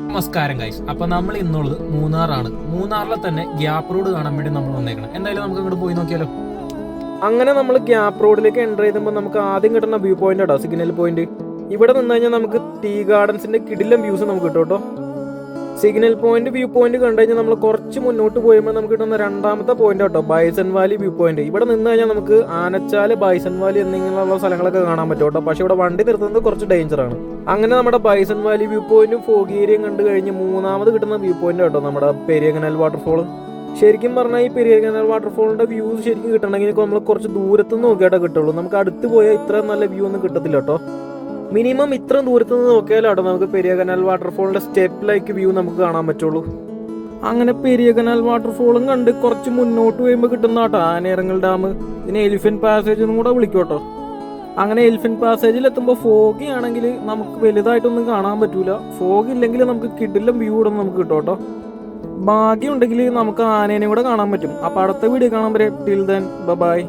നമസ്കാരം ഗൈസ്. അപ്പൊ നമ്മൾ ഇന്നുള്ളത് മൂന്നാറാണ്. മൂന്നാറിലെ തന്നെ ഗ്യാപ്പ് റോഡ് കാണാൻ വേണ്ടി നമ്മൾ വന്നേക്കണം. എന്തായാലും നമുക്ക് അങ്ങോട്ട് പോയി നോക്കിയാലോ. അങ്ങനെ നമ്മൾ ഗ്യാപ്പ് റോഡിലേക്ക് എൻ്റർ ചെയ്തുമ്പോൾ നമുക്ക് ആദ്യം കിട്ടുന്ന വ്യൂ പോയിന്റ് ആട്ടോ സിഗ്നൽ പോയിന്റ്. ഇവിടെ നിന്ന് കഴിഞ്ഞാൽ നമുക്ക് ടീ ഗാർഡൻസിന്റെ കിടിലം വ്യൂസ് നമുക്ക് കിട്ടും കേട്ടോ. സിഗ്നൽ പോയിന്റ് വ്യൂ പോയിന്റ് കണ്ടു കഴിഞ്ഞാൽ നമ്മൾ കുറച്ച് മുന്നോട്ട് പോയുമ്പോൾ നമുക്ക് കിട്ടുന്ന രണ്ടാമത്തെ പോയിന്റ് കേട്ടോ ബൈസൺ വാലി വ്യൂ പോയിന്റ്. ഇവിടെ നിന്ന് കഴിഞ്ഞാൽ നമുക്ക് ആനച്ചാല്, ബൈസൺ വാലി എന്നിങ്ങനെയുള്ള സ്ഥലങ്ങളൊക്കെ കാണാൻ പറ്റും കേട്ടോ. പക്ഷെ ഇവിടെ വണ്ടി നിർത്തുന്നത് കുറച്ച് ഡേഞ്ചറാണ്. അങ്ങനെ നമ്മുടെ ബൈസൺ വാലി വ്യൂ പോയിന്റും ഫോഗ് ഏരിയയും കണ്ടു കഴിഞ്ഞ് മൂന്നാമത് കിട്ടുന്ന വ്യൂ പോയിന്റ് കേട്ടോ നമ്മുടെ പെരിയകനാൽ വാട്ടർഫോൾ. ശരിക്കും പറഞ്ഞാൽ ഈ പെരിയകനാൽ വാട്ടർഫോളിന്റെ വ്യൂസ് ശരിക്കും കിട്ടണമെങ്കിൽ നമ്മൾ കുറച്ച് ദൂരത്ത് നിന്ന് നോക്കിയാട്ടേ കിട്ടുള്ളൂ. നമുക്ക് അടുത്ത് പോയാൽ ഇത്ര നല്ല വ്യൂ ഒന്നും കിട്ടത്തില്ല കേട്ടോ. മിനിമം ഇത്രയും ദൂരത്ത് നിന്ന് നോക്കിയാലാട്ടോ നമുക്ക് പെരിയകനാൽ വാട്ടർഫോളിന്റെ സ്റ്റെപ്പ് ലൈക്ക് വ്യൂ നമുക്ക് കാണാൻ പറ്റുള്ളൂ. അങ്ങനെ പെരിയകനാൽ വാട്ടർഫോളും കണ്ട് കുറച്ച് മുന്നോട്ട് പോയുമ്പോൾ കിട്ടുന്ന കേട്ടോ ആനയിറങ്ങൽ ഡാം. ഇതിനെ എലിഫന്റ് പാസേജ് എന്നും കൂടെ വിളിക്കും കേട്ടോ. അങ്ങനെ എലിഫന്റ് പാസേജിൽ എത്തുമ്പോൾ ഫോഗി ആണെങ്കിൽ നമുക്ക് വലുതായിട്ടൊന്നും കാണാൻ പറ്റൂല. ഫോഗ് ഇല്ലെങ്കിൽ നമുക്ക് കിടിലം വ്യൂ ഇവിടെ നമുക്ക് കിട്ടും കേട്ടോ. ഭാഗ്യം ഉണ്ടെങ്കിൽ നമുക്ക് ആനേനെ കൂടെ കാണാൻ പറ്റും. അപ്പോൾ അടുത്ത വീഡിയോ കാണാൻ വരെ ടിൽ ദെൻ ബൈ.